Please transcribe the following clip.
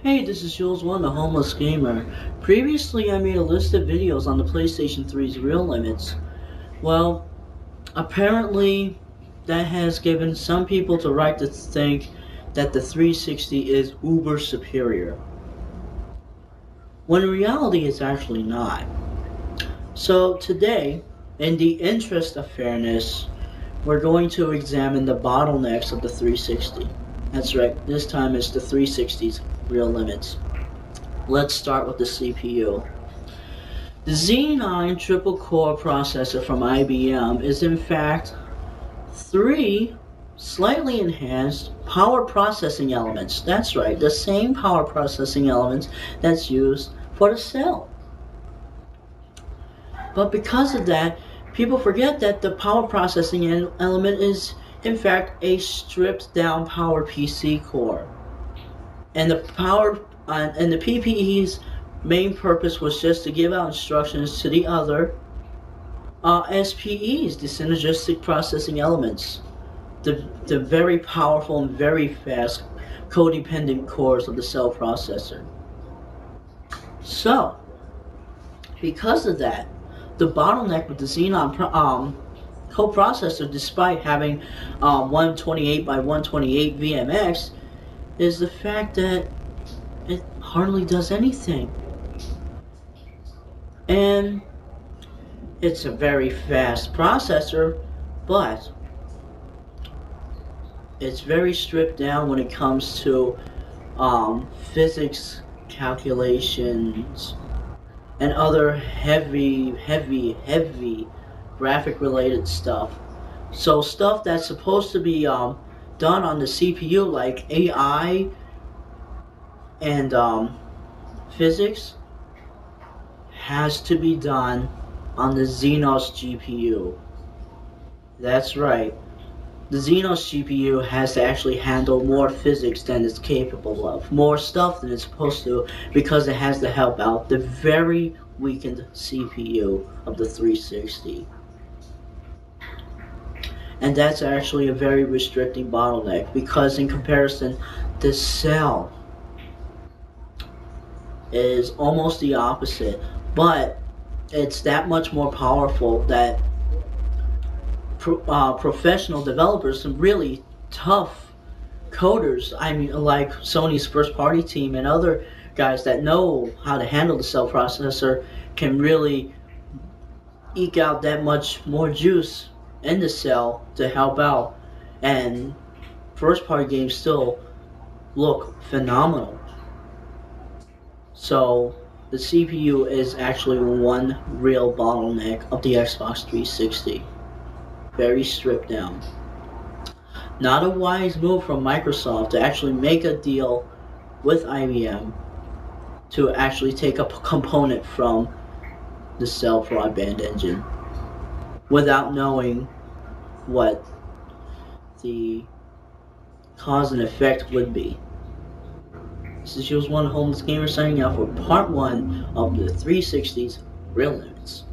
Hey, this is Jules1, the Homeless Gamer. Previously, I made a list of videos on the PlayStation 3's real limits. Well, apparently, that has given some people the right to think that the 360 is uber superior, when in reality it's actually not. So today, in the interest of fairness, we're going to examine the bottlenecks of the 360. That's right, this time it's the 360's real limits. Let's start with the CPU. The Z9 triple-core processor from IBM is in fact three slightly enhanced power processing elements. That's right, the same power processing elements that's used for the cell. But because of that, people forget that the power processing element is in fact a stripped down power PC core. And the PPE's main purpose was just to give out instructions to the other SPEs, the synergistic processing elements, the very powerful and very fast codependent cores of the cell processor. So, because of that, the bottleneck with the Xenon coprocessor, despite having 128 by 128 VMX, is the fact that it hardly does anything. And it's a very fast processor, but it's very stripped down when it comes to physics calculations and other heavy graphic related stuff. So stuff that's supposed to be done on the CPU, like AI and physics, has to be done on the Xenos GPU. That's right. The Xenos GPU has to actually handle more physics than it's capable of, more stuff than it's supposed to, because it has to help out the very weakened CPU of the 360. And that's actually a very restricting bottleneck, because in comparison, the cell is almost the opposite, but it's that much more powerful that professional developers, some really tough coders, I mean, like Sony's first party team and other guys that know how to handle the cell processor, can really eke out that much more juice in the cell to help out, and first party games still look phenomenal. So the CPU is actually one real bottleneck of the Xbox 360. Very stripped down. Not a wise move from Microsoft to actually make a deal with IBM to actually take a component from the cell broadband engine without knowing what the cause and effect would be. This is Jules1, Homeless Gamer, signing out for part 1 of the 360's Real Limits.